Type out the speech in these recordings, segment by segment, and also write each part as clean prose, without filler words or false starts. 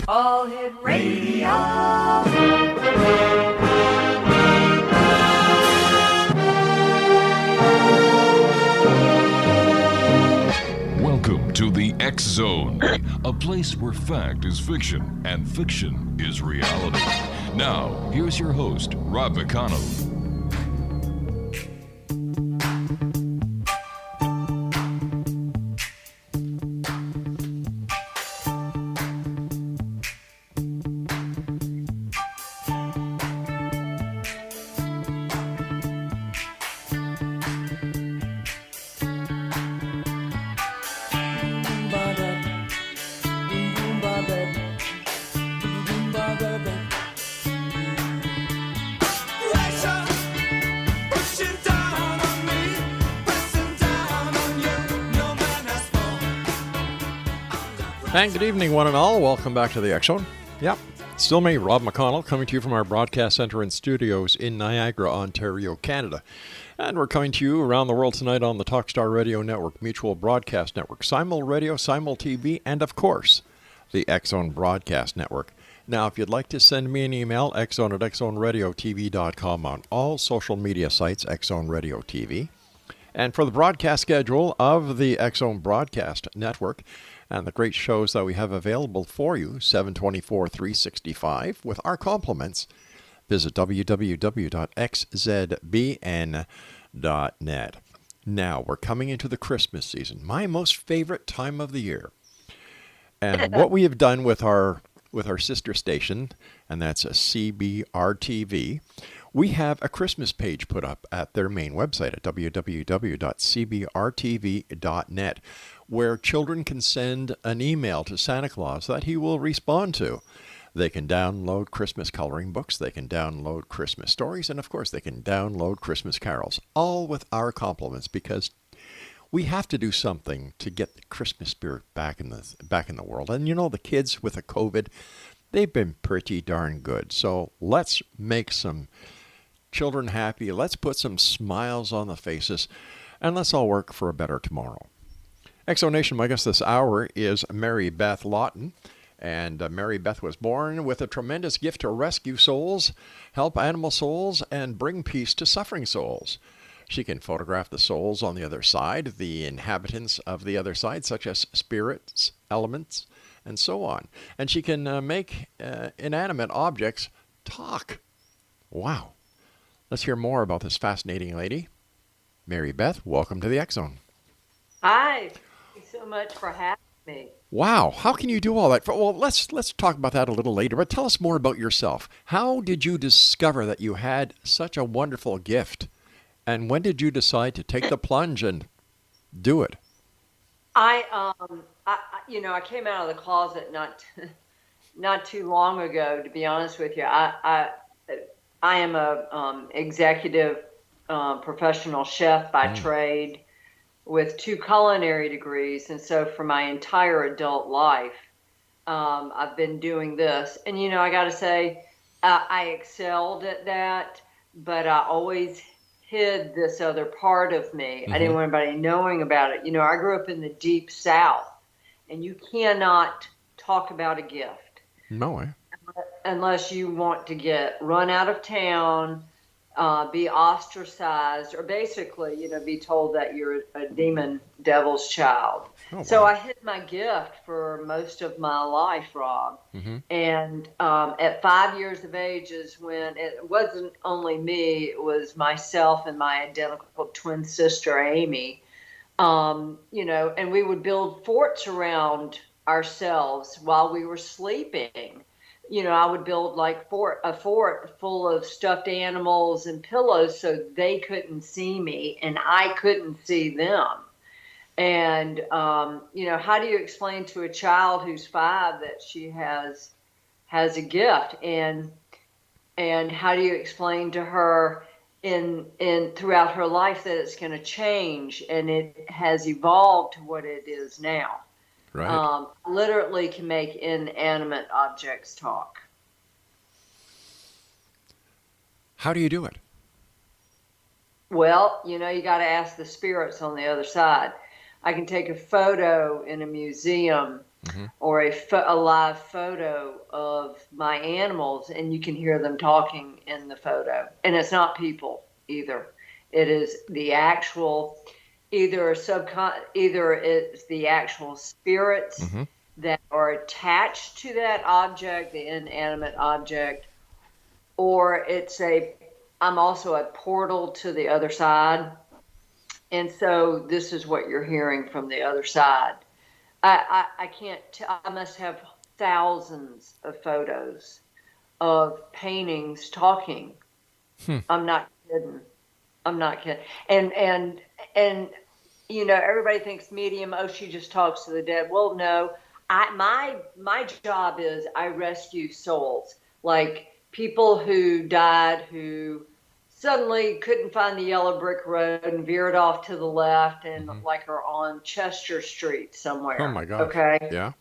All Hit Radio. Welcome to the X Zone, a place where fact is fiction and fiction is reality. Now, here's your host, Rob McConnell. And good evening, one and all. Welcome back to the X Zone. Yep, still me, Rob McConnell, coming to you from our broadcast center and studios in Niagara, Ontario, Canada. And we're coming to you around the world tonight on the Talkstar Radio Network, Mutual Broadcast Network, Simul Radio, Simul TV, and of course, the X Zone Broadcast Network. Now, if you'd like to send me an email, xzone@xzoneradiotv.com, on all social media sites, X Zone Radio TV. And for the broadcast schedule of the X Zone Broadcast Network, and the great shows that we have available for you, 724, 365, with our compliments, visit www.xzbn.net. Now, we're coming into the Christmas season, my most favorite time of the year. And what we have done with our sister station, and that's a CBR-TV, we have a Christmas page put up at their main website at www.cbrtv.net, where children can send an email to Santa Claus that he will respond to. They can download Christmas coloring books, they can download Christmas stories, and of course they can download Christmas carols, all with our compliments, because we have to do something to get the Christmas spirit back in the world. And you know, the kids with the COVID, they've been pretty darn good. So let's make some children happy, let's put some smiles on the faces, and let's all work for a better tomorrow. Exonation, my guest this hour is Mary Beth Lawton. And Mary Beth was born with a tremendous gift to rescue souls, help animal souls, and bring peace to suffering souls. She can photograph the souls on the other side, the inhabitants of the other side, such as spirits, elements, and so on. And she can make inanimate objects talk. Wow. Let's hear more about this fascinating lady. Mary Beth, welcome to the X Zone. Hi. Thank you so much for having me. Wow. How can you do all that? Well, let's talk about that a little later, but tell us more about yourself. How did you discover that you had such a wonderful gift? And when did you decide to take the plunge and do it? I came out of the closet not too long ago, to be honest with you. I am a executive professional chef by trade, with 2 culinary degrees. And so for my entire adult life, I've been doing this. And, I got to say, I excelled at that, but I always hid this other part of me. Mm-hmm. I didn't want anybody knowing about it. I grew up in the deep South, and you cannot talk about a gift. No way. Unless you want to get run out of town, be ostracized, or basically, be told that you're a demon devil's child. Oh, wow. So I hid my gift for most of my life, Rob. Mm-hmm. And at 5 years of age is when it wasn't only me, it was myself and my identical twin sister, Amy. And we would build forts around ourselves while we were sleeping. I would build like a fort full of stuffed animals and pillows so they couldn't see me and I couldn't see them. And, how do you explain to a child who's 5 that she has a gift? And how do you explain to her in throughout her life that it's going to change and it has evolved to what it is now? Right. Literally can make inanimate objects talk. How do you do it? Well, you got to ask the spirits on the other side. I can take a photo in a museum or a live photo of my animals, and you can hear them talking in the photo. And it's not people either. It is the actual, either it's the actual spirits that are attached to that object, the inanimate object, or I'm also a portal to the other side. And so this is what you're hearing from the other side. I can't, I must have thousands of photos of paintings talking. I'm not kidding. I'm not kidding. And, everybody thinks medium, oh, she just talks to the dead. Well, no, my job is I rescue souls, like people who died, who suddenly couldn't find the yellow brick road and veered off to the left and like are on Chester Street somewhere. Oh my gosh. Okay. Yeah.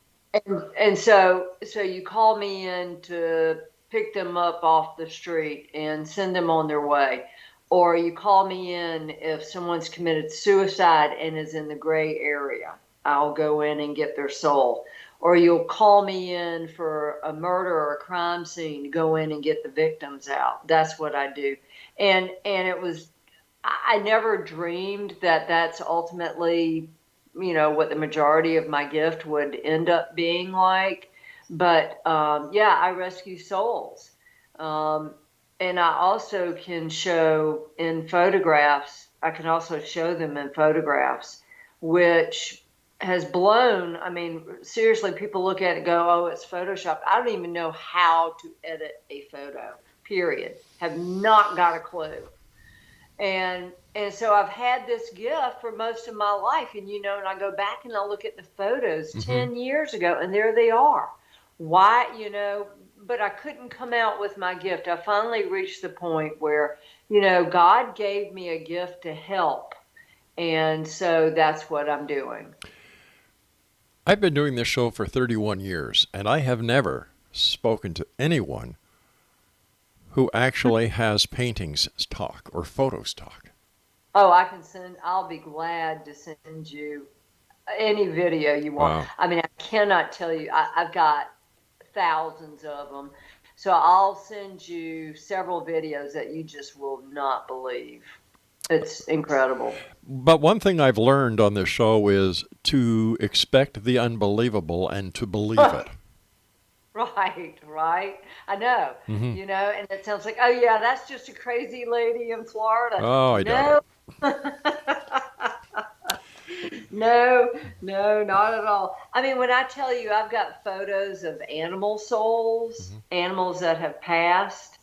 And so you call me in to pick them up off the street and send them on their way. Or you call me in if someone's committed suicide and is in the gray area. I'll go in and get their soul. Or you'll call me in for a murder or a crime scene to go in and get the victims out. That's what I do. And I never dreamed that that's ultimately, what the majority of my gift would end up being like. But I rescue souls. And I also can show in photographs, I can also show them in photographs, which has blown. I mean, seriously, people look at it and go, oh, it's Photoshop. I don't even know how to edit a photo, period. Have not got a clue. And so I've had this gift for most of my life. And, and I go back and I look at the photos 10 years ago, and there they are. Why, but I couldn't come out with my gift. I finally reached the point where, God gave me a gift to help. And so that's what I'm doing. I've been doing this show for 31 years, and I have never spoken to anyone who actually has paintings talk or photos talk. Oh, I'll be glad to send you any video you want. Wow. I mean, I cannot tell you, I've got thousands of them. So I'll send you several videos that you just will not believe. It's incredible. But one thing I've learned on this show is to expect the unbelievable and to believe it. Right. I know. And it sounds like, oh yeah, that's just a crazy lady in Florida. Oh, I doubt No, not at all. I mean, when I tell you I've got photos of animal souls, animals that have passed,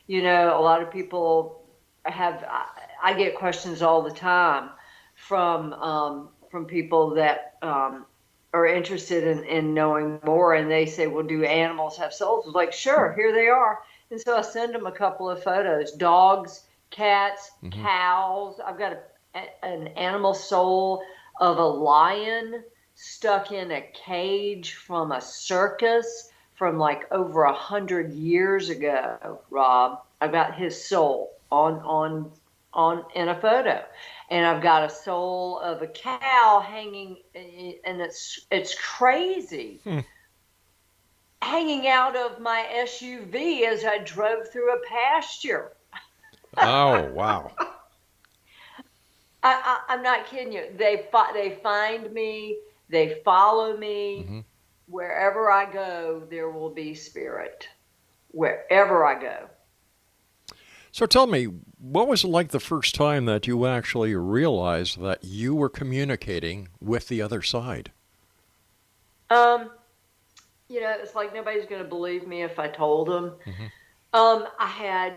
a lot of people I get questions all the time from people that are interested in knowing more, and they say, well, do animals have souls? I'm like, sure, here they are. And so I send them a couple of photos, dogs, cats, cows. I've got an animal soul of a lion stuck in a cage from a circus from like over 100 years ago, Rob. I've got his soul on in a photo. And I've got a soul of a cow hanging, and it's crazy. Hanging out of my SUV as I drove through a pasture. Oh, wow. I'm not kidding you. They find me. They follow me. Wherever I go, there will be spirit. Wherever I go. So tell me, what was it like the first time that you actually realized that you were communicating with the other side? It's like nobody's going to believe me if I told them. I had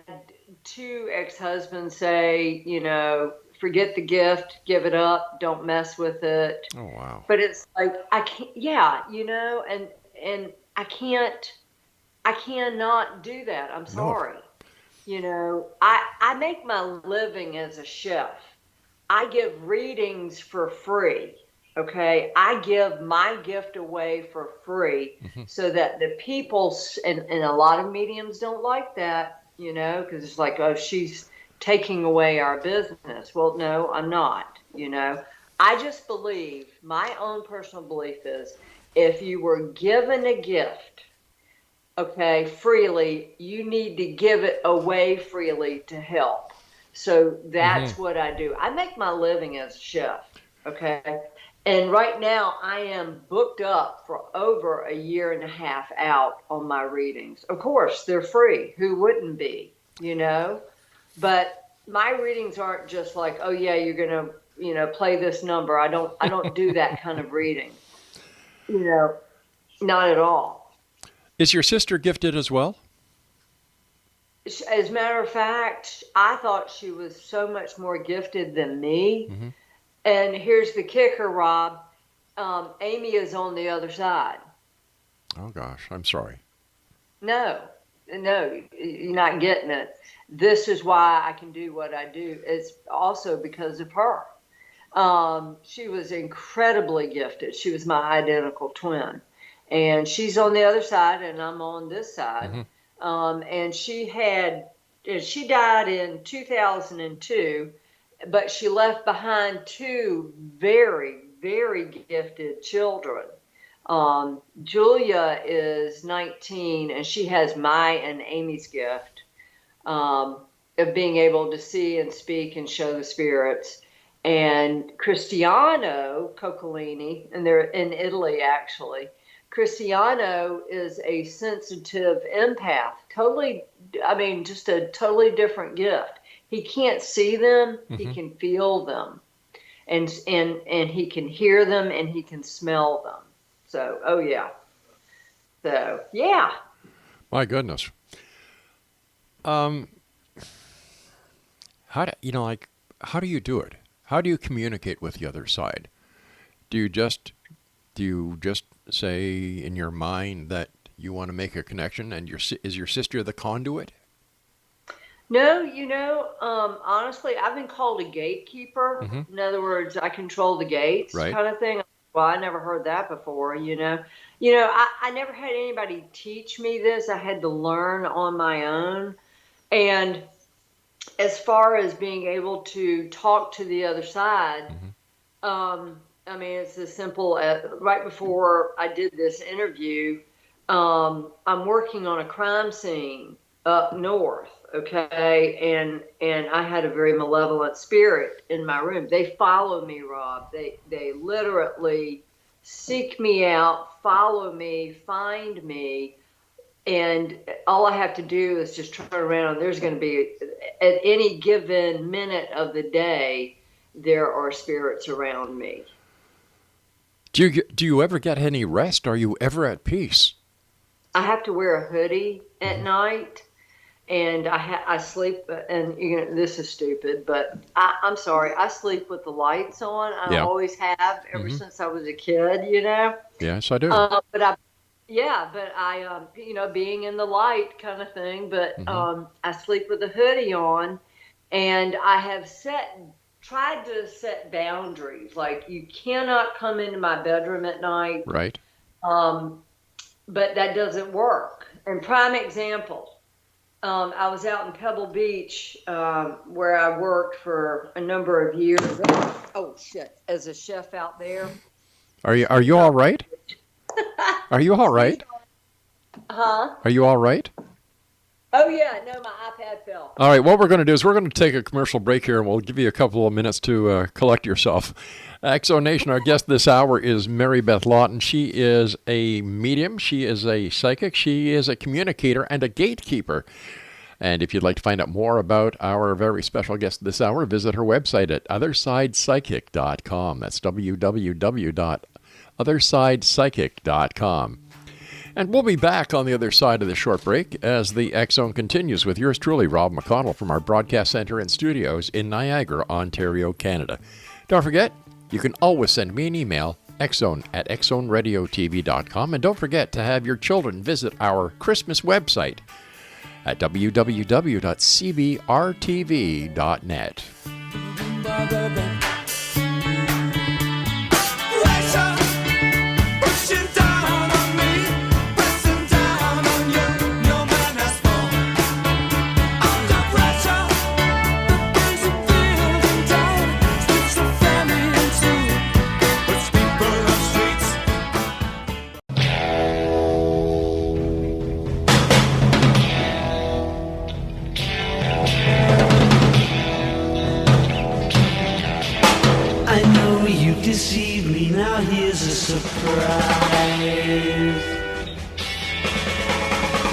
2 ex-husbands say, forget the gift, give it up, don't mess with it. Oh, wow. But it's like, I can't, and I cannot do that. I'm sorry. I make my living as a chef. I give readings for free. Okay. I give my gift away for free so that the people, and a lot of mediums don't like that, because it's like, oh, she's taking away our business. Well, no, I'm not, I just believe, my own personal belief is if you were given a gift, okay, freely, you need to give it away freely to help. So that's what I do. I make my living as a chef, okay? And right now I am booked up for over a year and a half out on my readings. Of course, they're free. Who wouldn't be, you know? But my readings aren't just like, oh yeah, you're going to, you know, play this number. I don't do that kind of reading. You know, not at all. Is your sister gifted as well? As a matter of fact, I thought she was so much more gifted than me. And here's the kicker, Rob. Amy is on the other side. Oh, gosh. I'm sorry. No, you're not getting it. This is why I can do what I do. It's also because of her. She was incredibly gifted. She was my identical twin. And she's on the other side, and I'm on this side. And she died in 2002, but she left behind two very, very gifted children. Julia is 19, and she has my and Amy's gift of being able to see and speak and show the spirits. And Cristiano Coccolini, and they're in Italy actually. Cristiano is a sensitive empath, just a totally different gift. He can't see them, he can feel them, and he can hear them, and he can smell them. So, oh yeah. So, yeah. My goodness. How do you do it? How do you communicate with the other side? Do you just say in your mind that you want to make a connection, and is your sister the conduit? No, honestly, I've been called a gatekeeper. In other words, I control the gates, kind of thing. Well, I never heard that before, I never had anybody teach me this. I had to learn on my own. And as far as being able to talk to the other side, it's as simple as right before I did this interview, I'm working on a crime scene up north, okay? And I had a very malevolent spirit in my room. They follow me, Rob. They literally seek me out, follow me, find me, and all I have to do is just turn around. There's going to be, at any given minute of the day, there are spirits around me. Do you ever get any rest? Are you ever at peace? I have to wear a hoodie at night, and I sleep. And this is stupid, but I'm sorry. I sleep with the lights on. I always have ever since I was a kid. Yes, I do. But I being in the light kind of thing. But I sleep with a hoodie on, and I have tried to set boundaries. Like, you cannot come into my bedroom at night. Right. But that doesn't work. And prime example, I was out in Pebble Beach, where I worked for a number of years. Oh shit! As a chef out there. Are you all right? Are you all right? Huh? Are you all right? Oh yeah, no, my iPad fell. All right, what we're going to do is we're going to take a commercial break here, and we'll give you a couple of minutes to collect yourself. X-Zone Nation, our guest this hour is Mary Beth Lawton. She is a medium, she is a psychic, she is a communicator, and a gatekeeper. And if you'd like to find out more about our very special guest this hour, visit her website at othersidepsychic.com. That's www.othersidepsychic.com. And we'll be back on the other side of the short break as the X-Zone continues with yours truly, Rob McConnell, from our broadcast center and studios in Niagara, Ontario, Canada. Don't forget, you can always send me an email, xzone@xzoneradiotv.com. And don't forget to have your children visit our Christmas website at www.cbrtv.net.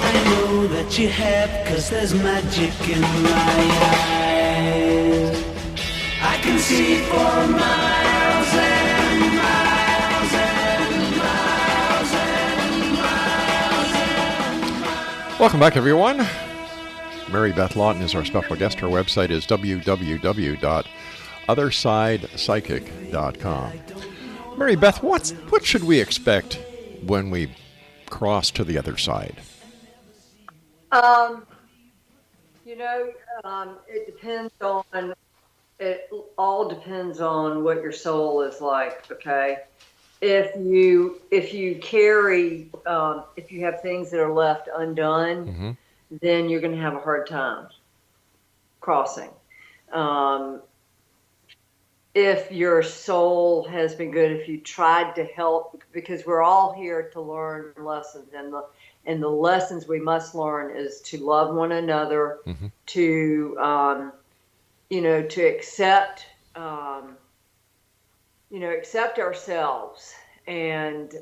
I know that you have, 'cause there's magic in my eyes. I can see for miles and miles and miles and miles. Welcome back, everyone. Mary Beth Lawton is our special guest. Her website is www.othersidepsychic.com. Mary Beth, what should we expect when we cross to the other side? It depends on. It all depends on what your soul is like. Okay, if you carry, if you have things that are left undone, then you're going to have a hard time crossing. If your soul has been good, if you tried to help, because we're all here to learn lessons, and the lessons we must learn is to love one another, to to accept, accept ourselves, and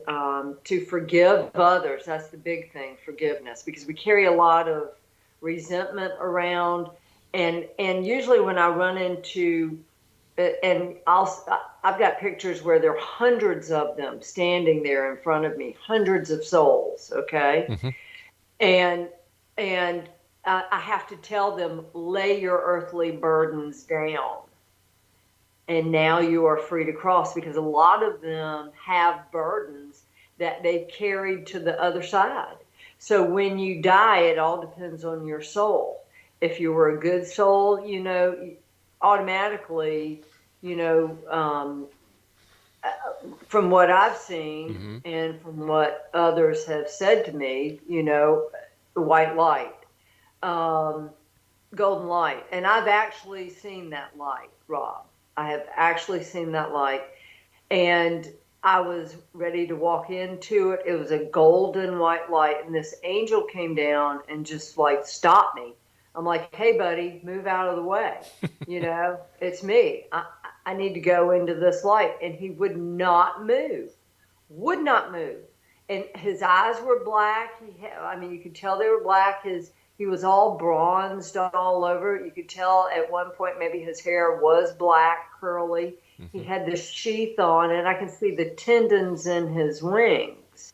to forgive others. That's the big thing, forgiveness, because we carry a lot of resentment around, and usually when I run into, and I've got pictures where there are hundreds of them standing there in front of me, hundreds of souls, okay? And I have to tell them, lay your earthly burdens down. And now you are free to cross, because a lot of them have burdens that they've carried to the other side. So when you die, it all depends on your soul. If you were a good soul, automatically, from what I've seen and from what others have said to me, the white light, golden light. And I've actually seen that light, Rob. I have actually seen that light. And I was ready to walk into it. It was a golden white light. And this angel came down and just stopped me. I'm like, hey, buddy, move out of the way. It's me. I need to go into this light. And he would not move. And his eyes were black. You could tell they were black. He was all bronzed all over. You could tell at one point maybe his hair was black, curly. He had this sheath on, and I could see the tendons in his wings.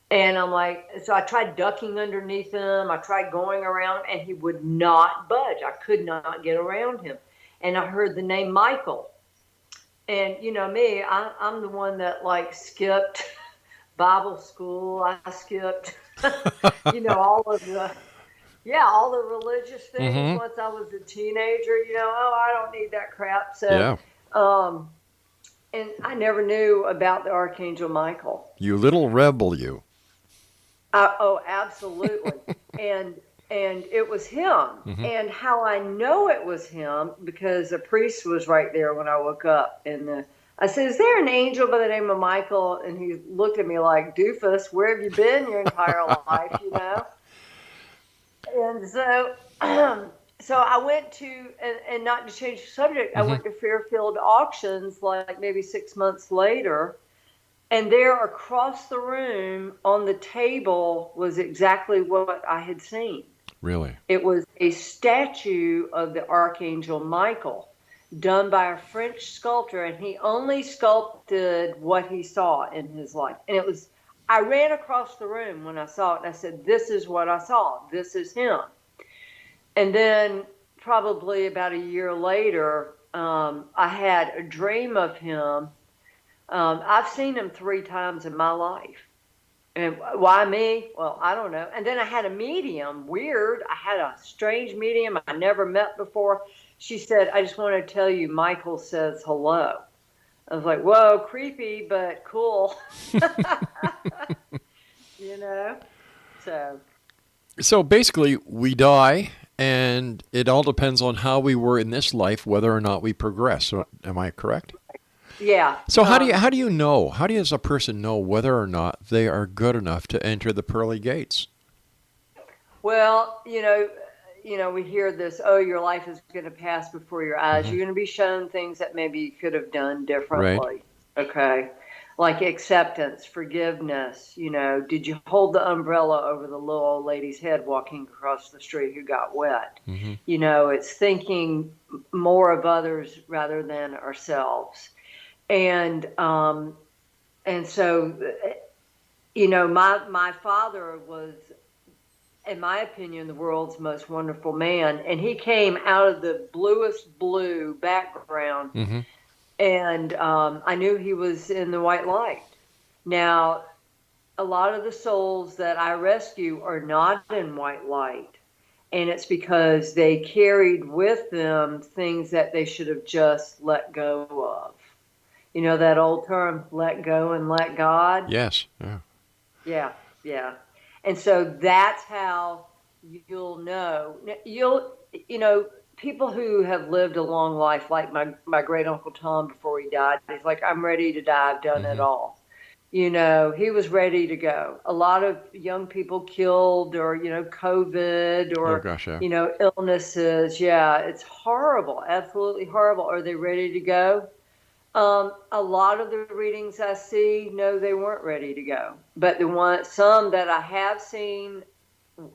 And I'm like, so I tried ducking underneath him. I tried going around him, and he would not budge. I could not get around him. And I heard the name Michael. And me, I'm the one that skipped Bible school. I skipped, all of all the religious things once I was a teenager. I don't need that crap. So, and I never knew about the Archangel Michael. You little rebel, you. Oh, absolutely. and it was him. And how I know it was him, because a priest was right there when I woke up. And I said, is there an angel by the name of Michael? And he looked at me like, doofus, where have you been your entire life, And so I went to, and not to change the subject, I went to Fairfield Auctions maybe 6 months later. And there across the room on the table was exactly what I had seen. Really? It was a statue of the Archangel Michael done by a French sculptor, and he only sculpted what he saw in his life. And I ran across the room when I saw it, and I said, this is what I saw. This is him. And then probably about a year later, I had a dream of him. I've seen him 3 times in my life. And why me? Well, I don't know. And then I had a medium, weird. I had a strange medium I never met before. She said, I just want to tell you, Michael says hello. I was like, whoa, creepy, but cool. So basically, we die, and it all depends on how we were in this life, whether or not we progress. So, am I correct? Yeah. So how do you know? How does a person know whether or not they are good enough to enter the pearly gates? Well, we hear this, oh, your life is going to pass before your eyes. You're going to be shown things that maybe you could have done differently. Right. Okay. like acceptance, forgiveness. Did you hold the umbrella over the little old lady's head walking across the street who got wet? Mm-hmm. It's thinking more of others rather than ourselves. And so, my father was, in my opinion, the world's most wonderful man. And he came out of the bluest blue background. Mm-hmm. And I knew he was in the white light. Now, a lot of the souls that I rescue are not in white light. And it's because they carried with them things that they should have just let go of. You know that old term, let go and let God? Yes. Yeah. Yeah, yeah. And so that's how you'll know. People who have lived a long life, like my great Uncle Tom before he died, he's like, I'm ready to die. I've done it Mm-hmm. all. He was ready to go. A lot of young people killed or, COVID Oh, or, gosh, yeah. Illnesses. Yeah, it's horrible. Absolutely horrible. Are they ready to go? A lot of the readings I see, no, they weren't ready to go. But some that I have seen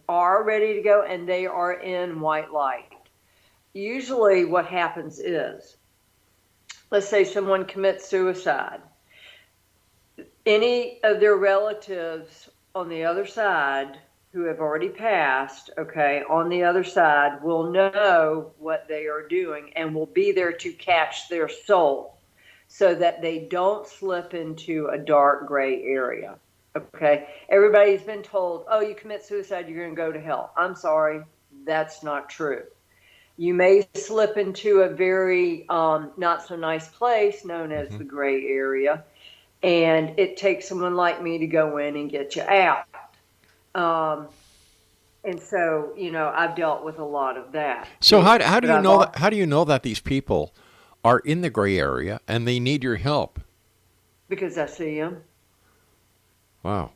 are ready to go, and they are in white light. Usually what happens is, let's say someone commits suicide. Any of their relatives on the other side who have already passed, okay, on the other side will know what they are doing and will be there to catch their soul, so that they don't slip into a dark gray area. Okay. Everybody's been told, oh, you commit suicide, you're going to go to hell. I'm sorry. That's not true. You may slip into a very not so nice place known as Mm-hmm. the gray area. And it takes someone like me to go in and get you out. And so, I've dealt with a lot of that. So Too. how do But you I've know also, that? How do you know that these people are in the gray area and they need your help? because I see them. Wow.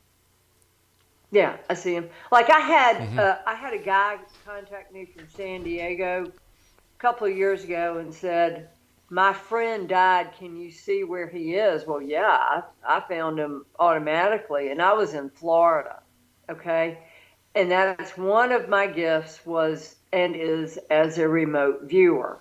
Yeah, I see him. Like I Mm-hmm. had a guy contact me from San Diego a couple of years ago and said, "My friend died. Can you see where he is?" Well, yeah, I found him automatically, and I was in Florida. Okay, and that's one of my gifts was and is as a remote viewer.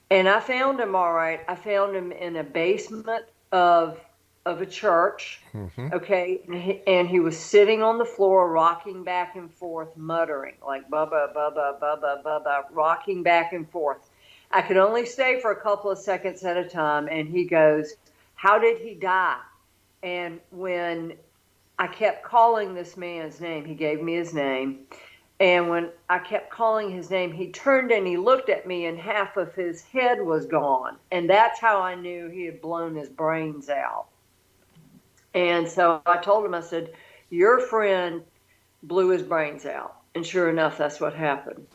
And I found him all right. I found him in a basement of a church. Mm-hmm. Okay, and he was sitting on the floor, rocking back and forth, muttering like "bubba, bubba, bubba, bubba," rocking back and forth. I could only stay for a couple of seconds at a time, and he goes, "How did he die?" And when I kept calling this man's name, he gave me his name. And when I kept calling his name, he turned and he looked at me, and half of his head was gone. And that's how I knew he had blown his brains out. And so I told him, I said, your friend blew his brains out. And sure enough, that's what happened.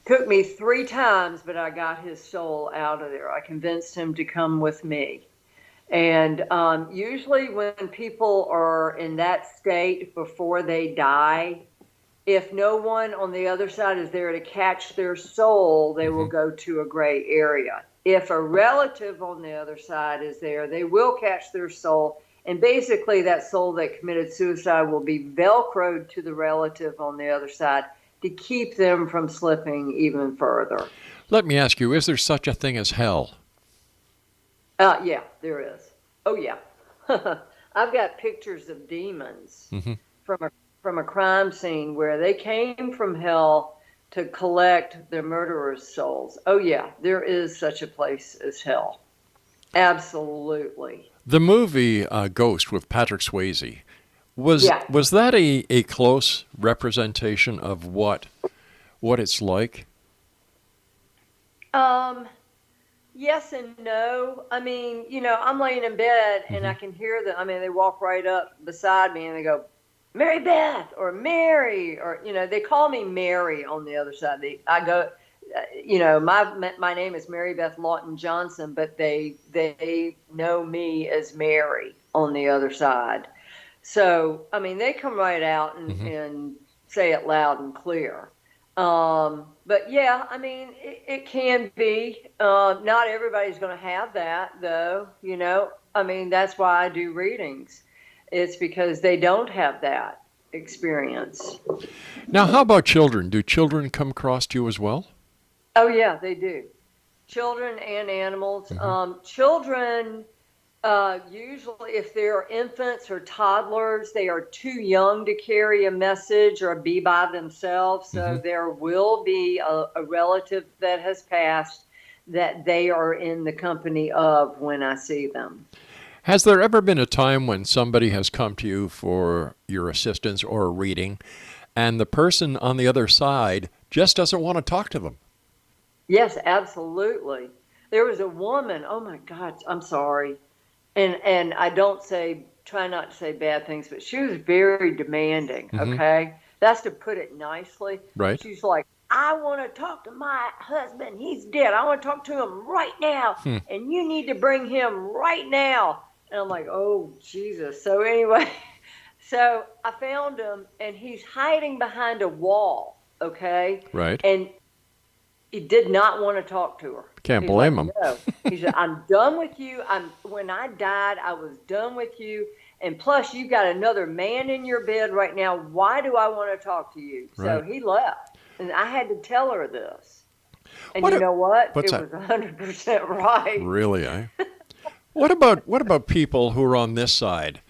Took me 3 times, but I got his soul out of there. I convinced him to come with me. And usually when people are in that state before they die, if no one on the other side is there to catch their soul, they will go to a gray area. If a relative on the other side is there, they will catch their soul. And basically that soul that committed suicide will be Velcroed to the relative on the other side to keep them from slipping even further. Let me ask you: is there such a thing as hell? Yeah, there is. Oh, yeah. I've got pictures of demons Mm-hmm. from a crime scene where they came from hell to collect their murderers' souls. Oh, yeah, there is such a place as hell. Absolutely. The movie Ghost with Patrick Swayze, was Yeah. was that a close representation of what it's like? Yes and no. I mean, I'm laying in bed and I can hear them. I mean, they walk right up beside me and they go, Mary Beth or Mary, or, they call me Mary on the other side. I go, my name is Mary Beth Lawton Johnson, but they know me as Mary on the other side. So, I mean, they come right out and say it loud and clear. But yeah, I mean, it can be. Not everybody's going to have that, though. I mean, that's why I do readings. It's because they don't have that experience. Now, how about children? Do children come across to you as well? Oh, yeah, they do. Children and animals. Children, usually if they're infants or toddlers, they are too young to carry a message or be by themselves. So there will be a relative that has passed that they are in the company of when I see them. Has there ever been a time when somebody has come to you for your assistance or a reading, and the person on the other side just doesn't want to talk to them? Yes, absolutely. There was a woman, oh my God, I'm sorry. And I try not to say bad things, but she was very demanding, okay? That's to put it nicely. Right. She's like, I want to talk to my husband. He's dead. I want to talk to him right now. And you need to bring him right now. And I'm like, oh, Jesus. So anyway, so I found him, and he's hiding behind a wall, okay? Right. And he did not want to talk to her. Can't blame him. No. He said, I'm done with you. When I died, I was done with you. And plus, you got another man in your bed right now. Why do I want to talk to you? Right. So he left. And I had to tell her this. And What you a- know what? what's It that? was 100% right. Really, eh? What about people who are on this side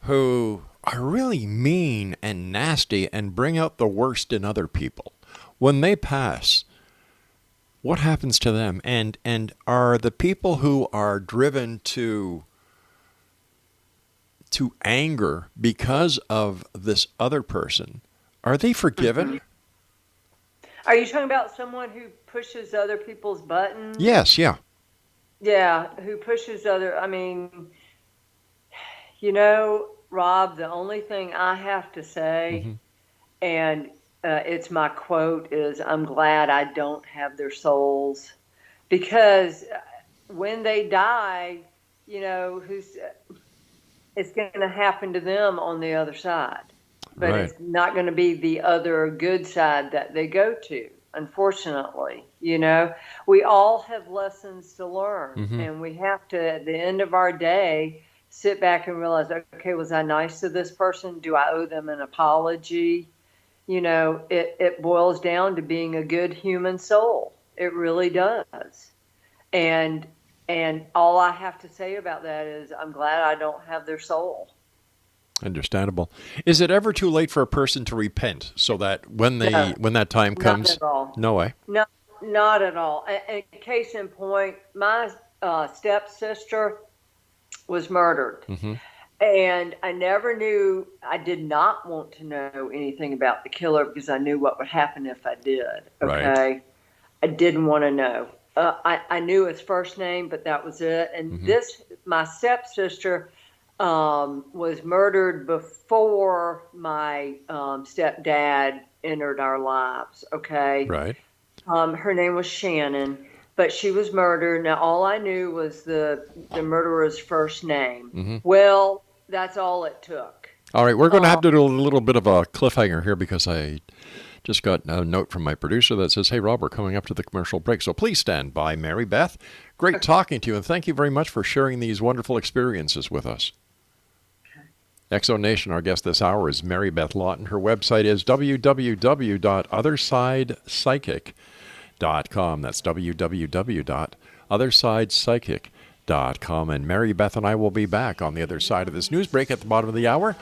who are really mean and nasty and bring out the worst in other people? When they pass, what happens to them? And are the people who are driven to anger because of this other person, are they forgiven? Are you talking about someone who pushes other people's buttons? Yes, yeah. Yeah, who pushes I mean, Rob, the only thing I have to say, and it's my quote, is I'm glad I don't have their souls. Because when they die, it's going to happen to them on the other side. But Right. it's not going to be the other good side that they go to, unfortunately. We all have lessons to learn, and we have to, at the end of our day, sit back and realize, okay, was I nice to this person? Do I owe them an apology? It boils down to being a good human soul. It really does. And all I have to say about that is I'm glad I don't have their soul. Understandable. Is it ever too late for a person to repent so that when that time comes? Not at all. No way. No, not at all. And case in point, my stepsister was murdered. And I never knew, I did not want to know anything about the killer because I knew what would happen if I did. Okay. Right. I didn't want to know. I knew his first name, but that was it. And my stepsister was murdered before my stepdad entered our lives. Okay. Right. Her name was Shannon, but she was murdered. Now, all I knew was the murderer's first name. Well, that's all it took. All right, we're going to have to do a little bit of a cliffhanger here because I just got a note from my producer that says, hey, Rob, we're coming up to the commercial break. So please stand by, Mary Beth. Great talking to you, and thank you very much for sharing these wonderful experiences with us. Exo Nation, our guest this hour is Mary Beth Lawton. Her website is www.othersidepsychic.com. That's www.othersidepsychic.com. And Mary Beth and I will be back on the other side of this news break at the bottom of the hour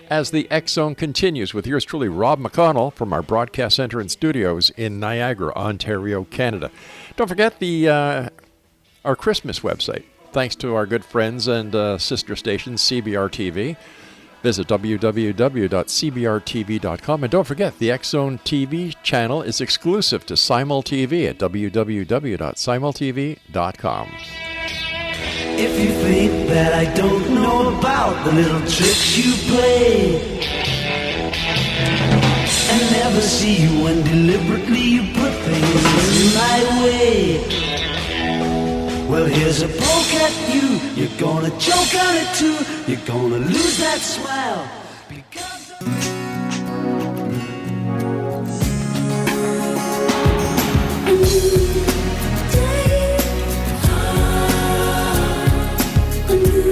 as the X Zone continues with yours truly, Rob McConnell, from our broadcast center and studios in Niagara, Ontario, Canada. Don't forget our Christmas website. Thanks to our good friends and sister station, CBR TV. Visit www.cbrtv.com. And don't forget, the X Zone TV channel is exclusive to Simul TV at www.simultv.com. If you think that I don't know about the little tricks you play and never see you when deliberately you put things in my way, well, here's a poke at you. You're gonna choke on it too. You're gonna lose that smile because a new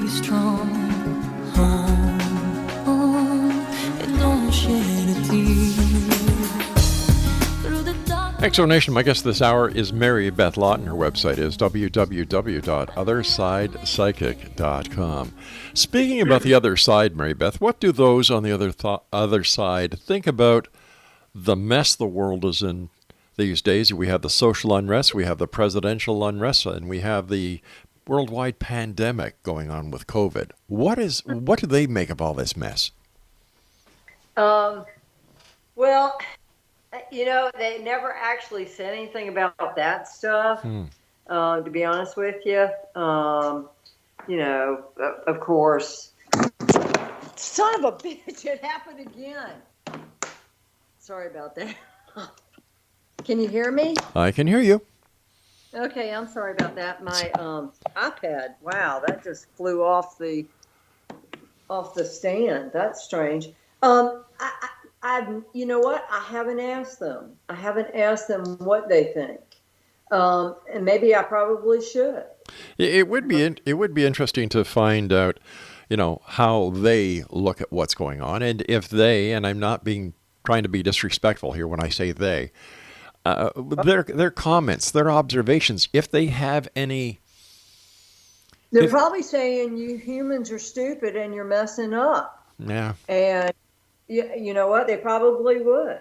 be strong. And don't shed a tear. Through the dark. Exonation, my guest this hour is Mary Beth Lawton. Her website is www.othersidepsychic.com. Speaking about the other side, Mary Beth, what do those on the other side think about the mess the world is in these days? We have the social unrest, we have the presidential unrest, and we have the worldwide pandemic going on with COVID. What do they make of all this mess? Well, they never actually said anything about that stuff, to be honest with you. Of course, son of a bitch, it happened again. Sorry about that. Can you hear me? I can hear you. Okay, I'm sorry about that. My iPad, wow, that just flew off the stand. That's strange. You know what? I haven't asked them. I haven't asked them what they think, and maybe I probably should. It would be interesting to find out, how they look at what's going on, and if they, and I'm not trying to be disrespectful here when I say they, their comments, their observations, if they have any. They're probably saying you humans are stupid and you're messing up. Yeah. And you know what? They probably would,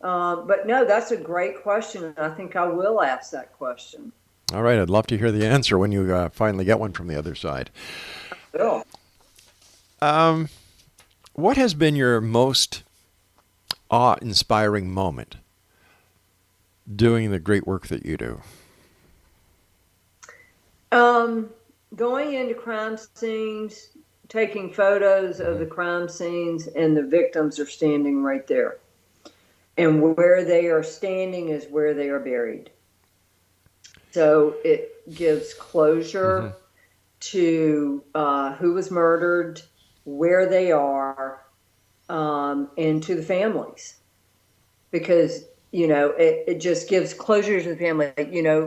But no, that's a great question. And I think I will ask that question. All right. I'd love to hear the answer when you finally get one from the other side. Cool. What has been your most awe-inspiring moment doing the great work that you do? Going into crime scenes, taking photos of the crime scenes, and the victims are standing right there. And where they are standing is where they are buried. So it gives closure to who was murdered, where they are, and to the families. Because, it just gives closure to the family.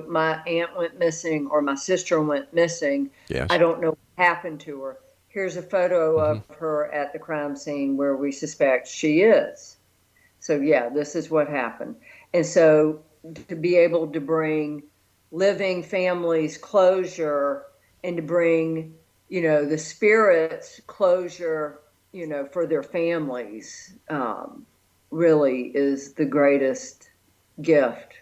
My aunt went missing or my sister went missing. Yes. I don't know what happened to her. Here's a photo of her at the crime scene where we suspect she is. So, yeah, this is what happened. And so to be able to bring living families closure and to bring, the spirits closure, for their families, really is the greatest gift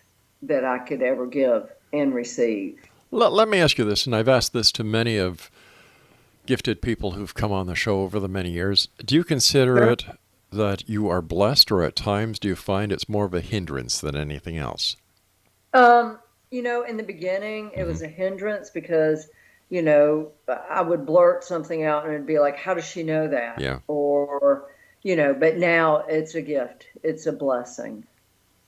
that I could ever give and receive. Let me ask you this, and I've asked this to many of gifted people who've come on the show over the many years. Do you consider it that you are blessed, or at times do you find it's more of a hindrance than anything else? In the beginning, it was a hindrance because, I would blurt something out and it'd be like, how does she know that? Yeah. Or, but now it's a gift. It's a blessing.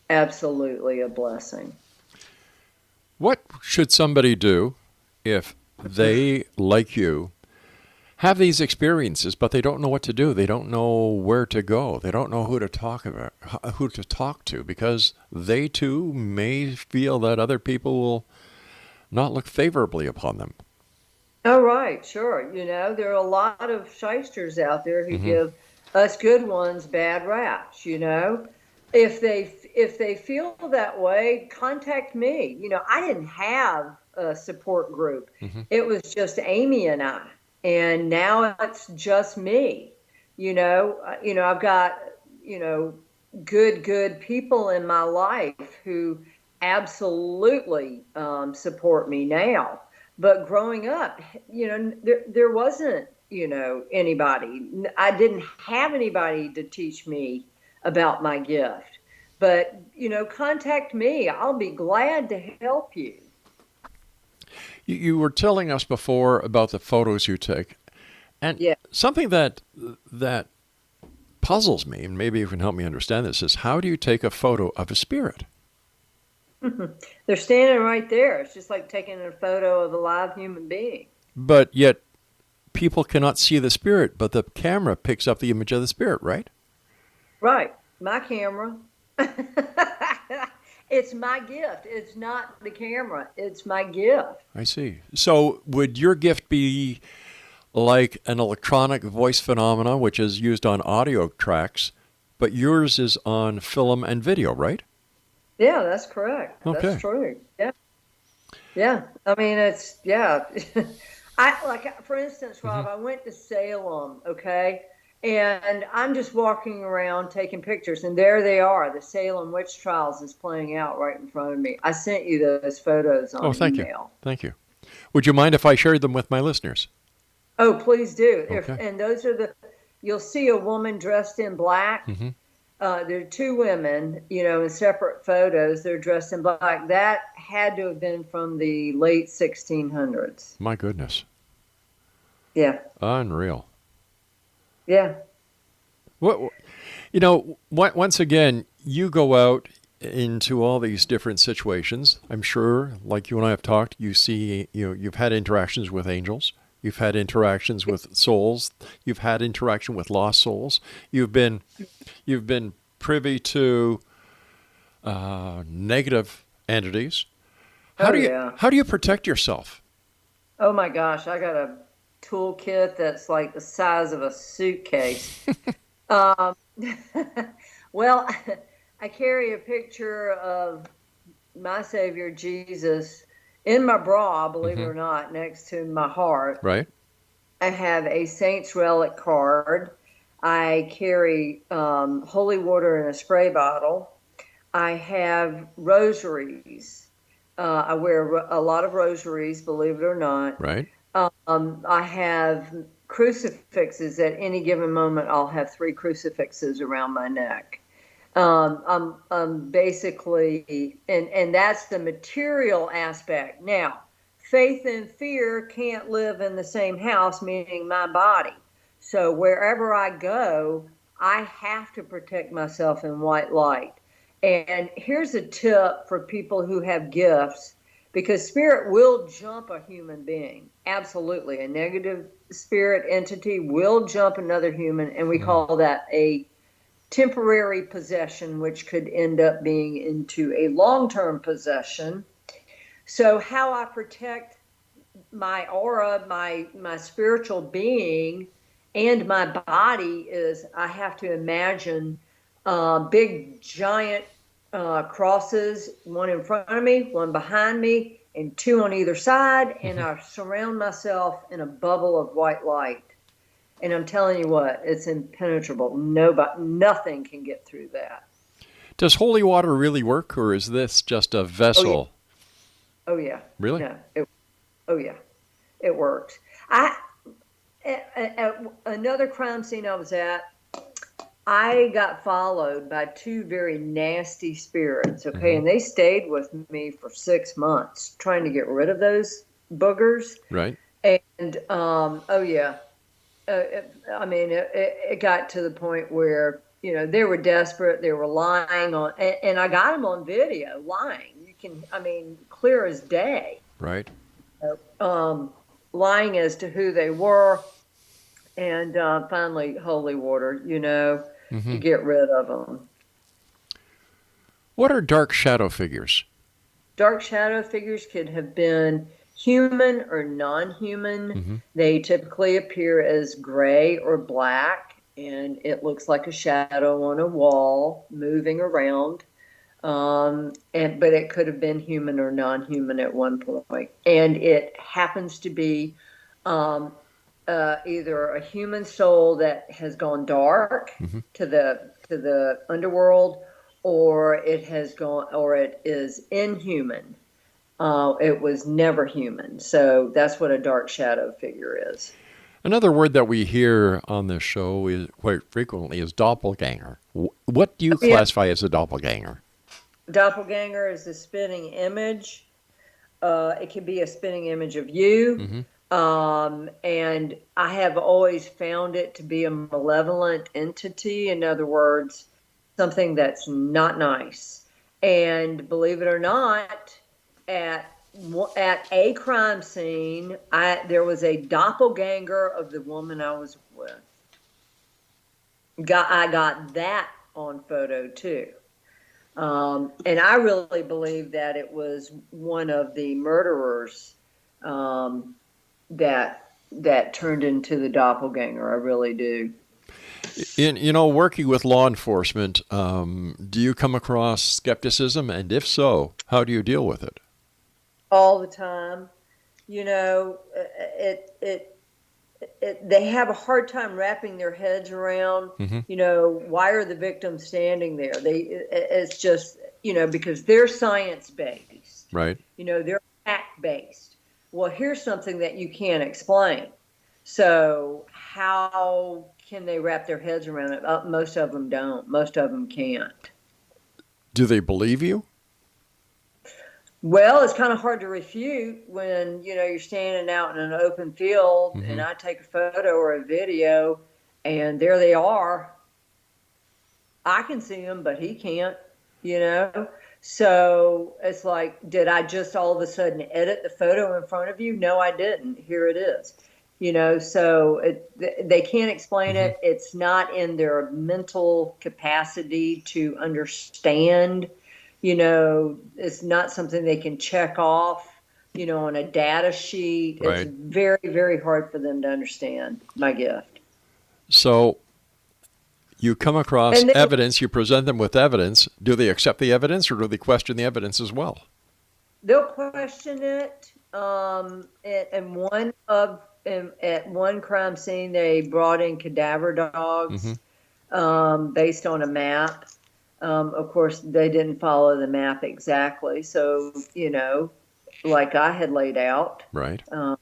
Absolutely a blessing. What should somebody do if they, like you, have these experiences, but they don't know what to do? They don't know where to go. They don't know who to talk to, because they too may feel that other people will not look favorably upon them. Oh, right. Sure. There are a lot of shysters out there who give us good ones bad raps, If they feel that way, contact me. I didn't have a support group. It was just Amy and I. And now it's just me. I've got, good people in my life who absolutely support me now. But growing up, there wasn't, anybody. I didn't have anybody to teach me about my gift. But, contact me. I'll be glad to help you. You were telling us before about the photos you take. And something that puzzles me, and maybe you can help me understand this, is how do you take a photo of a spirit? They're standing right there. It's just like taking a photo of a live human being. But yet people cannot see the spirit, but the camera picks up the image of the spirit, right? Right. My camera. It's my gift. It's not the camera. It's my gift. I see. So would your gift be like an electronic voice phenomena, which is used on audio tracks, but yours is on film and video, right? Yeah, that's correct. Okay. That's true. Yeah. Yeah. I mean, it's, yeah. For instance, Rob, I went to Salem, okay? And I'm just walking around taking pictures, and there they are. The Salem witch trials is playing out right in front of me. I sent you those photos on Thank email. you. Thank you. Would you mind if I shared them with my listeners? Oh, please do. Okay. And those are you'll see a woman dressed in black. There are two women, in separate photos. They're dressed in black. That had to have been from the late 1600s. My goodness. Yeah. Unreal. Yeah. Once again, you go out into all these different situations. I'm sure, like you and I have talked, you see, you've had interactions with angels. You've had interactions with souls. You've had interaction with lost souls. You've been privy to negative entities. How do you protect yourself? Oh my gosh, I got a toolkit that's like the size of a suitcase. Well, I carry a picture of my Savior Jesus in my bra, believe it or not, next to my heart. Right. I have a Saints Relic card. I carry holy water in a spray bottle. I have rosaries. I wear a lot of rosaries, believe it or not. Right. I have crucifixes. At any given moment, I'll have 3 crucifixes around my neck. I'm basically, and that's the material aspect. Now, faith and fear can't live in the same house, meaning my body. So wherever I go, I have to protect myself in white light. And here's a tip for people who have gifts, because spirit will jump a human being. Absolutely. A negative spirit entity will jump another human, and we call that a temporary possession, which could end up being into a long-term possession. So how I protect my aura, my spiritual being, and my body is I have to imagine big, giant crosses, one in front of me, one behind me, and 2 on either side, and I surround myself in a bubble of white light. And I'm telling you what, it's impenetrable. Nothing can get through that. Does holy water really work, or is this just a vessel? Oh yeah. Really? No. It works. Another crime scene I was at, I got followed by 2 very nasty spirits. Okay, and they stayed with me for 6 months trying to get rid of those boogers. Right. And it got to the point where, they were desperate. They were lying on, and I got them on video lying. Clear as day. Right. Lying as to who they were. And finally, holy water, to get rid of them. What are dark shadow figures? Dark shadow figures could have been human or non-human. They typically appear as gray or black, and it looks like a shadow on a wall moving around. But it could have been human or non-human at one point. And it happens to be either a human soul that has gone dark to the underworld, or it is inhuman. It was never human. So that's what a dark shadow figure is. Another word that we hear on this show is quite frequently is doppelganger. What do you classify as a doppelganger? Doppelganger is a spinning image. It can be a spinning image of you. And I have always found it to be a malevolent entity. In other words, something that's not nice. And believe it or not, at a crime scene, there was a doppelganger of the woman I was with. I got that on photo too. And I really believe that it was one of the murderers that turned into the doppelganger. I really do. Working with law enforcement, do you come across skepticism? And if so, how do you deal with it? All the time. They have a hard time wrapping their heads around, why are the victims standing there? It's just, because they're science-based. Right. They're fact-based. Well, here's something that you can't explain. So how can they wrap their heads around it? Most of them don't. Most of them can't. Do they believe you? Well, it's kind of hard to refute when, you're standing out in an open field and I take a photo or a video and there they are. I can see them, but he can't, So it's like, did I just all of a sudden edit the photo in front of you? No, I didn't. Here it is. So they can't explain it. It's not in their mental capacity to understand. It's not something they can check off, on a data sheet. Right. It's very, very hard for them to understand my gift. So you come across evidence, you present them with evidence. Do they accept the evidence or do they question the evidence as well? They'll question it. At one crime scene, they brought in cadaver dogs based on a map. Of course, they didn't follow the map exactly. So, like I had laid out. Right. But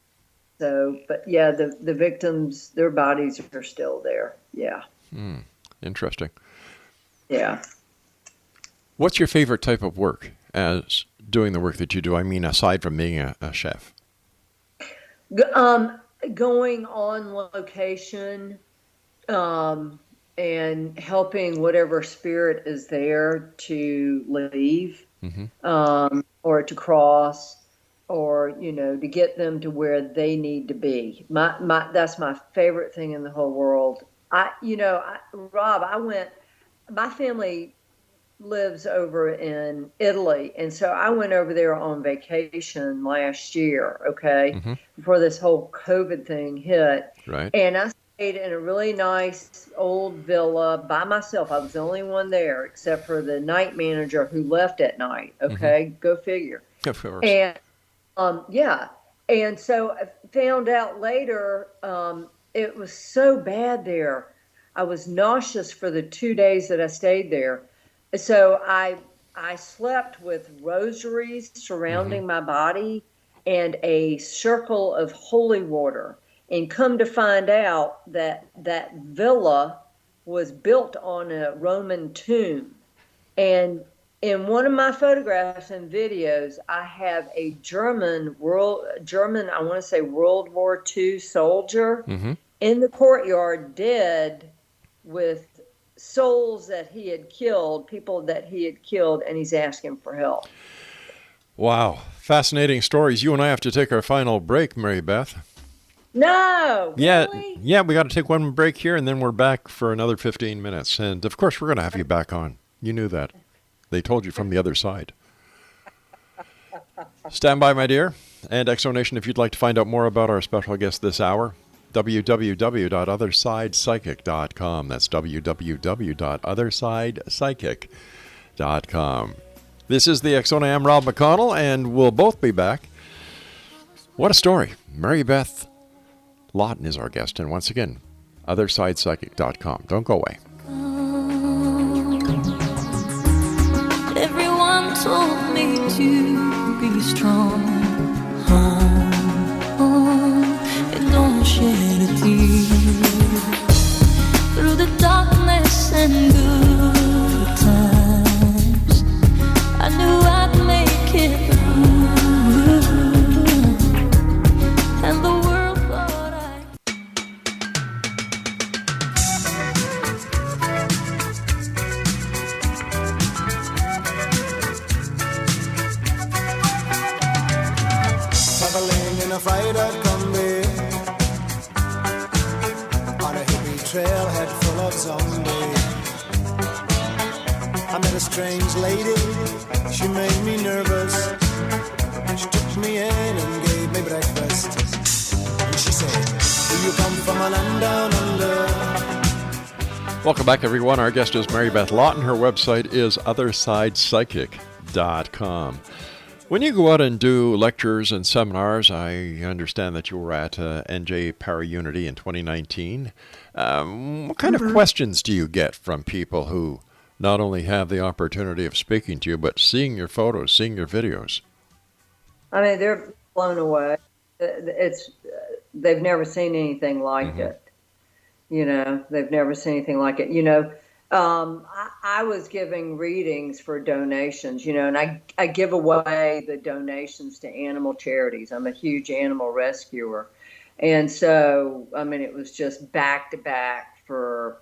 yeah, the victims, their bodies are still there. Yeah. Interesting. Yeah. What's your favorite type of work as doing the work that you do? I mean, aside from being a chef. Going on location, and helping whatever spirit is there to leave, or to cross, or, to get them to where they need to be. That's my favorite thing in the whole world. Rob, my family lives over in Italy, and so I went over there on vacation last year, before this whole COVID thing hit. Right. And I stayed in a really nice old villa by myself. I was the only one there except for the night manager who left at night. Go figure. Of course. And and so I found out later it was so bad there. I was nauseous for the 2 days that I stayed there. So I slept with rosaries surrounding my body and a circle of holy water. And come to find out that villa was built on a Roman tomb. And in one of my photographs and videos, I have a German, I want to say World War II soldier in the courtyard, dead, with souls that he had killed, people that he had killed, and he's asking for help. Wow. Fascinating stories. You and I have to take our final break, Mary Beth. No, really? Yeah, we got to take one break here, and then we're back for another 15 minutes. And, of course, we're going to have you back on. You knew that. They told you from the other side. Stand by, my dear. And Exonation, if you'd like to find out more about our special guest this hour, www.othersidepsychic.com. That's www.othersidepsychic.com. This is the X Zone. I am Rob McConnell, and we'll both be back. What a story. Mary Beth Lawton is our guest, and once again, othersidepsychic.com. Don't go away. Everyone told me to be strong. And don't shed a tear through the darkness and good times. I knew I'd make it through, and the world thought Traveling in a freighter combi on a hippie trailhead full of zombies. I met a strange lady, she made me nervous. She took me in and gave me breakfast. And she said, do you come from a land down under? Welcome back, everyone. Our guest is Mary Beth Lawton. Her website is OthersidePsychic.com. When you go out and do lectures and seminars, I understand that you were at NJ Para Unity in 2019. What kind of questions do you get from people who not only have the opportunity of speaking to you, but seeing your photos, seeing your videos? I mean, they're blown away. They've never seen anything like it. You know, they've never seen anything like it. You know, I was giving readings for donations, you know, and I give away the donations to animal charities. I'm a huge animal rescuer. And so, I mean, it was just back to back for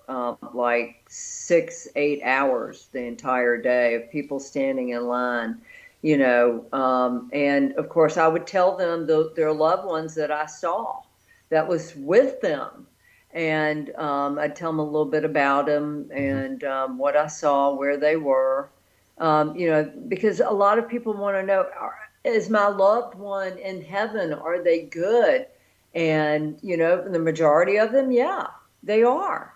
like 6-8 hours the entire day of people standing in line, you know. And of course, I would tell them their loved ones that I saw that was with them. And I'd tell them a little bit about them and what I saw, where they were, you know, because a lot of people want to know, is my loved one in heaven? Are they good? And, you know, the majority of them, yeah, they are.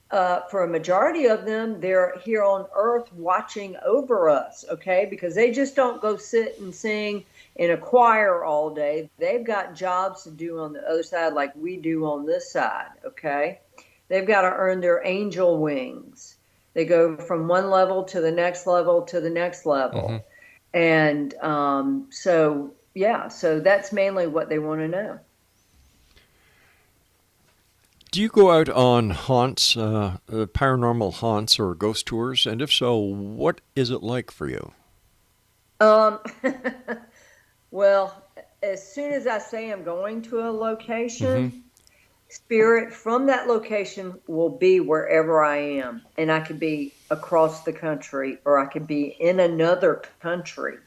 For a majority of them, they're here on earth watching over us, okay? Because they just don't go sit and sing in a choir all day. They've got jobs to do on the other side like we do on this side, okay? They've got to earn their angel wings. They go from one level to the next level to the next level. And so that's mainly what they want to know. Do you go out on haunts, paranormal haunts or ghost tours? And if so, what is it like for you? Well, as soon as I say I'm going to a location, spirit from that location will be wherever I am. And I could be across the country or I could be in another country.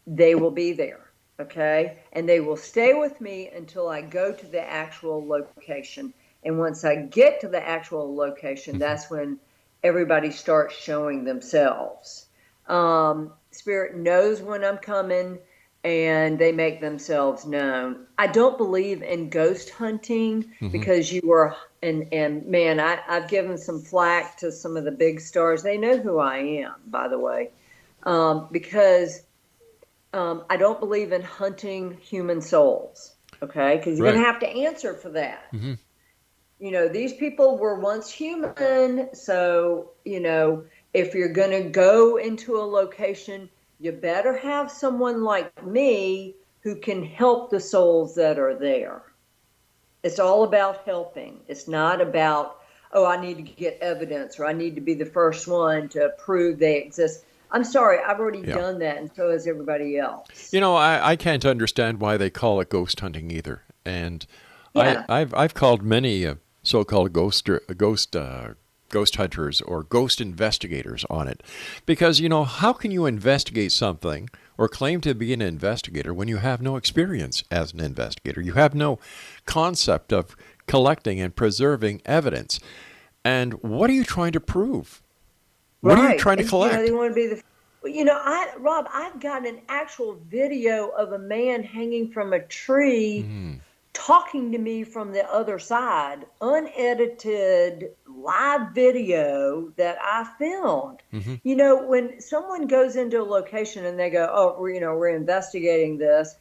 They will be there, okay? And they will stay with me until I go to the actual location. And once I get to the actual location, that's when everybody starts showing themselves. Spirit knows when I'm coming, and they make themselves known. I don't believe in ghost hunting because you are, and man, I've given some flack to some of the big stars. They know who I am, by the way, because I don't believe in hunting human souls, okay? Because you're going to have to answer for that. You know, these people were once human, so, you know, if you're going to go into a location, you better have someone like me who can help the souls that are there. It's all about helping. It's not about, oh, I need to get evidence or I need to be the first one to prove they exist. I'm sorry, I've already done that, and so has everybody else. You know, I can't understand why they call it ghost hunting either. And I've called many so-called ghost hunters or ghost investigators on it. Because, you know, how can you investigate something or claim to be an investigator when you have no experience as an investigator? You have no concept of collecting and preserving evidence. And what are you trying to prove? What are you trying to collect? You know, they want to be the... You know, Rob, I've got an actual video of a man hanging from a tree talking to me from the other side, unedited live video that I filmed. You know, when someone goes into a location and they go, oh, we're investigating this,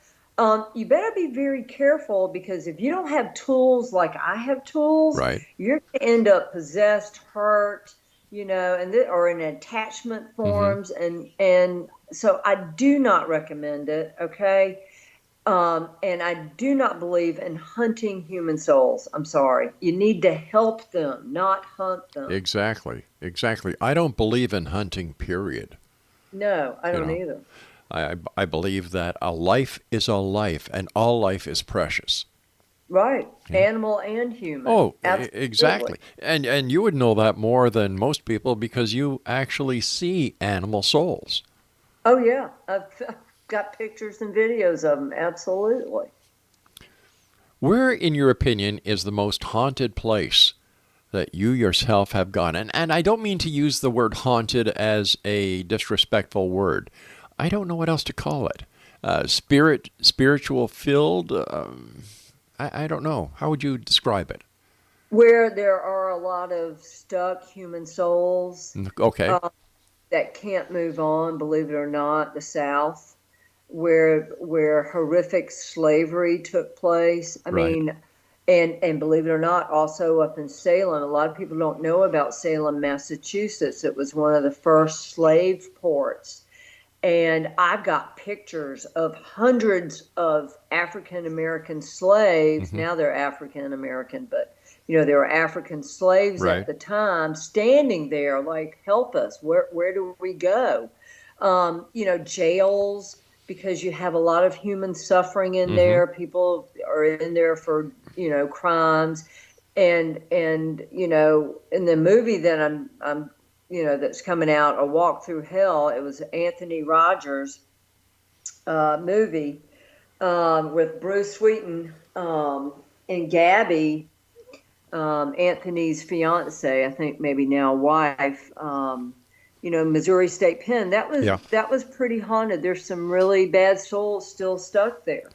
you better be very careful, because if you don't have tools like I have tools, you're going to end up possessed, hurt, you know, or in attachment forms. And so I do not recommend it, okay? And I do not believe in hunting human souls. I'm sorry. You need to help them, not hunt them. Exactly. I don't believe in hunting, period. No, I don't either. I believe that a life is a life, and all life is precious. Right. Animal and human. Oh, exactly. And you would know that more than most people because you actually see animal souls. Oh, yeah. I've got pictures and videos of them. Absolutely. Where, in your opinion, is the most haunted place that you yourself have gone, and I don't mean to use the word haunted as a disrespectful word. I don't know what else to call it. Spiritual filled. I don't know. How would you describe it? Where there are a lot of stuck human souls Okay. that can't move on, believe it or not, the South, where horrific slavery took place. I Right. mean, and believe it or not, also up in Salem. A lot of people don't know about Salem, Massachusetts. It was one of the first slave ports. And I've got pictures of hundreds of African American slaves. Now they're African American, but they were African slaves Right. at the time, standing there like, help us. Where do we go? Jails, because you have a lot of human suffering in there. People are in there for crimes, and in the movie that I'm that's coming out, A Walk Through Hell. It was Anthony Rogers' movie with Bruce Sweeten and Gabby, Anthony's fiance, I think maybe now wife. Missouri State Pen. That was pretty haunted. There's some really bad souls still stuck there.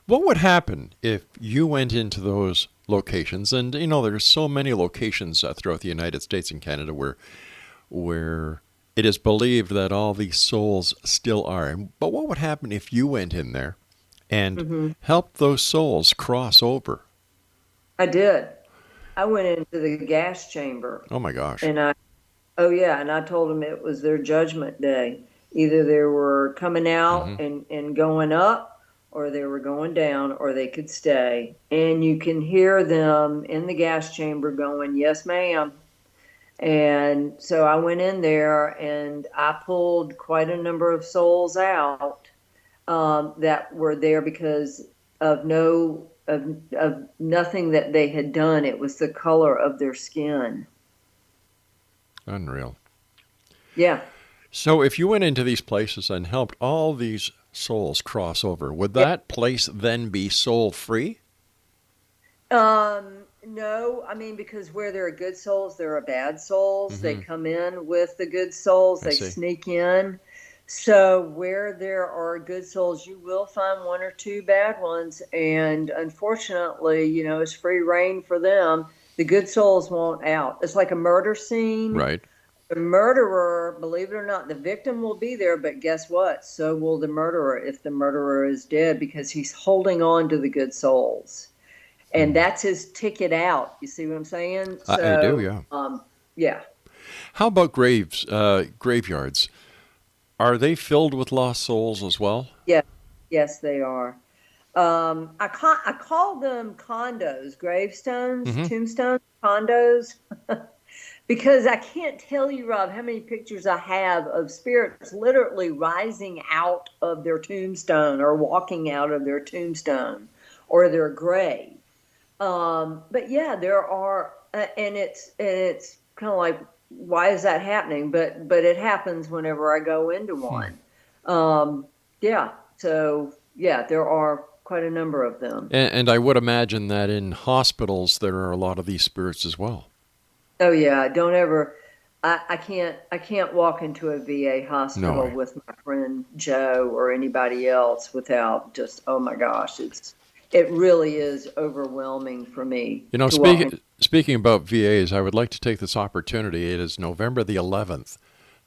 What would happen if you went into those locations? And there's so many locations throughout the United States and Canada where it is believed that all these souls still are. But what would happen if you went in there and helped those souls cross over? I did. I went into the gas chamber. Oh my gosh! And I told them it was their judgment day. Either they were coming out and going up, or they were going down, or they could stay. And you can hear them in the gas chamber going, "Yes, ma'am." And so I went in there and I pulled quite a number of souls out that were there because of nothing that they had done. It was the color of their skin. Unreal. Yeah. So if you went into these places and helped all these souls cross over, would that place then be soul free? No, I mean, because where there are good souls, there are bad souls. They come in with the good souls. They sneak in. So where there are good souls, you will find one or two bad ones. And unfortunately, it's free reign for them. The good souls won't out. It's like a murder scene. Right. The murderer, believe it or not, the victim will be there, but guess what? So will the murderer if the murderer is dead, because he's holding on to the good souls. And that's his ticket out. You see what I'm saying? So, I do, yeah. Yeah. How about graveyards? Are they filled with lost souls as well? Yeah. Yes, they are. I call them condos, gravestones, tombstones, condos. Because I can't tell you, Rob, how many pictures I have of spirits literally rising out of their tombstone or walking out of their tombstone or their grave. But yeah, there are, and it's kind of like, why is that happening? But it happens whenever I go into one. Yeah. So yeah, there are quite a number of them. And I would imagine that in hospitals there are a lot of these spirits as well. Oh yeah, don't ever. I can't walk into a VA hospital with my friend Joe or anybody else without just, oh my gosh, it really is overwhelming for me. Speaking about VAs, I would like to take this opportunity. It is November the 11th,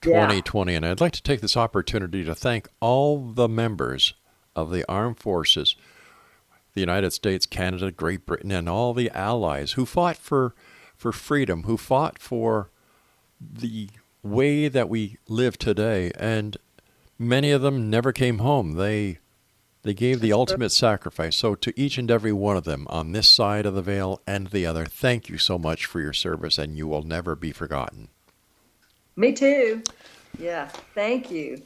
2020, and I'd like to take this opportunity to thank all the members of the armed forces, the United States, Canada, Great Britain, and all the allies who fought for freedom, who fought for the way that we live today, and many of them never came home. They gave the ultimate sacrifice. So to each and every one of them on this side of the veil and the other, thank you so much for your service, and you will never be forgotten. Me too. Yeah, thank you.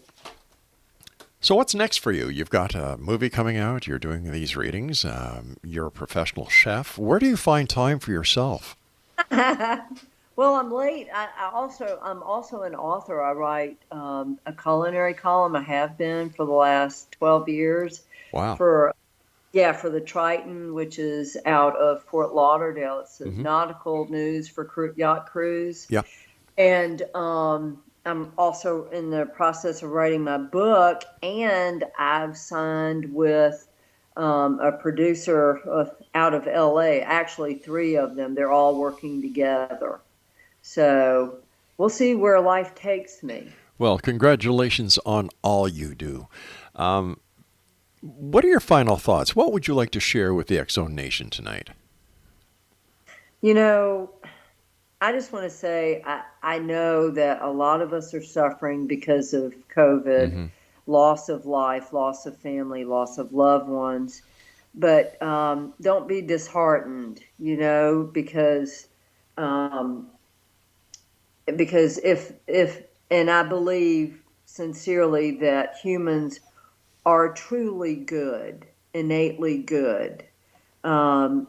So what's next for you? You've got a movie coming out. You're doing these readings. You're a professional chef. Where do you find time for yourself? Well, I'm late. I'm also an author. I write a culinary column. I have been for the last 12 years. Wow. For Yeah, for the Triton, which is out of Fort Lauderdale. It's a nautical news for yacht crews. Yeah. And I'm also in the process of writing my book, and I've signed with a producer out of LA, actually 3 of them. They're all working together. So we'll see where life takes me. Well, congratulations on all you do. What are your final thoughts? What would you like to share with the X Zone Nation tonight? You know, I just want to say I know that a lot of us are suffering because of COVID, loss of life, loss of family, loss of loved ones. But don't be disheartened, because if and I believe sincerely that humans are truly good, innately good, and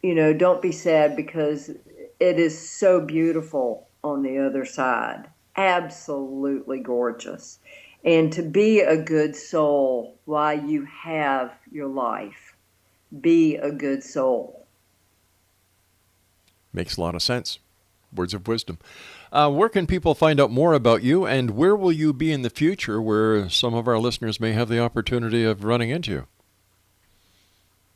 don't be sad, because it is so beautiful on the other side. Absolutely gorgeous. And to be a good soul while you have your life, be a good soul. Makes a lot of sense. Words of wisdom. Where can people find out more about you, and where will you be in the future where some of our listeners may have the opportunity of running into you?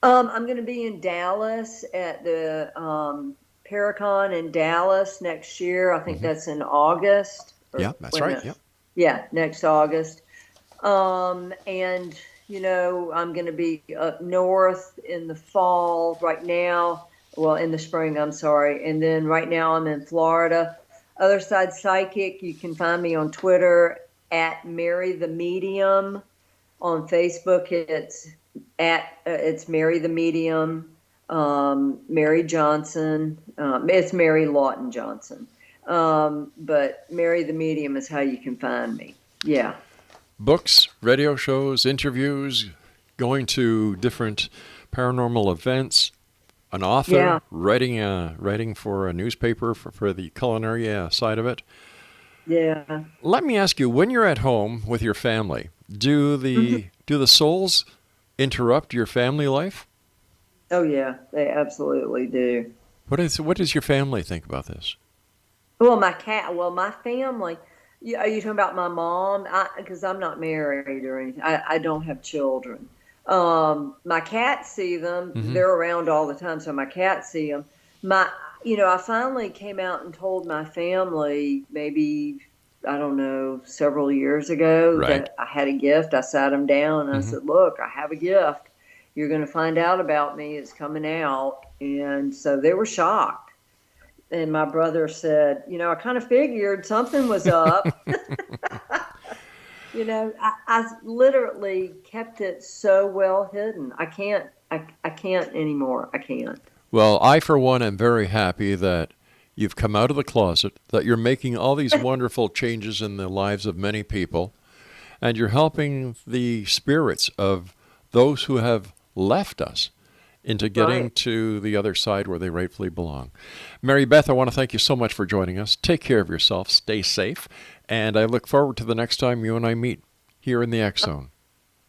I'm going to be in Dallas at the Paracon in Dallas next year. I think that's in August. Yeah, that's right. Yeah. Yeah, next August. And, I'm going to be up north in the fall right now. Well, in the spring, I'm sorry. And then right now I'm in Florida. Otherside Psychic, you can find me on Twitter at Mary the Medium. On Facebook, it's Mary the Medium, Mary Johnson. It's Mary Lawton Johnson. But Mary the Medium is how you can find me. Yeah. Books, radio shows, interviews, going to different paranormal events. An author, writing for a newspaper for the culinary side of it. Yeah. Let me ask you, when you're at home with your family, do the souls interrupt your family life? Oh yeah, they absolutely do. What does your family think about this? Well, my family. Are you talking about my mom? Because I'm not married or anything. I don't have children. My cats see them. They're around all the time, so my cats see them. I finally came out and told my family maybe, I don't know, several years ago that I had a gift. I sat them down and I said, look, I have a gift. You're going to find out about me. It's coming out. And so they were shocked. And my brother said, I kind of figured something was up. I literally kept it so well hidden. I can't anymore. I can't. Well, I, for one, am very happy that you've come out of the closet, that you're making all these wonderful changes in the lives of many people, and you're helping the spirits of those who have left us into getting to the other side where they rightfully belong. Mary Beth, I want to thank you so much for joining us. Take care of yourself. Stay safe. And I look forward to the next time you and I meet here in the X Zone.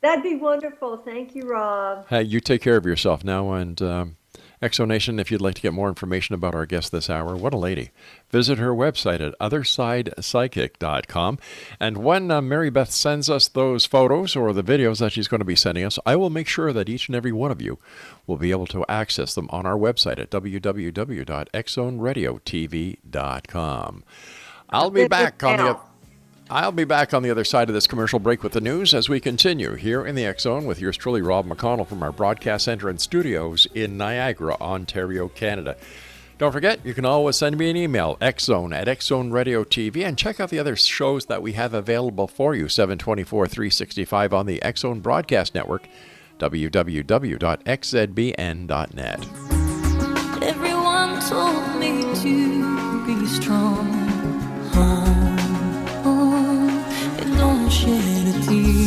That'd be wonderful. Thank you, Rob. Hey, you take care of yourself now. And X Zone Nation, if you'd like to get more information about our guest this hour, what a lady, visit her website at OthersidePsychic.com. And when Mary Beth sends us those photos or the videos that she's going to be sending us, I will make sure that each and every one of you will be able to access them on our website at www.xzoneradiotv.com. I'll be back on the other side of this commercial break with the news as we continue here in the X Zone with yours truly, Rob McConnell, from our broadcast center and studios in Niagara, Ontario, Canada. Don't forget, you can always send me an email, xzone@xzoneradiotv, and check out the other shows that we have available for you, 7/24/365 on the X Zone Broadcast Network, www.xzbn.net. Everyone told me to be strong. Don't shed a tear.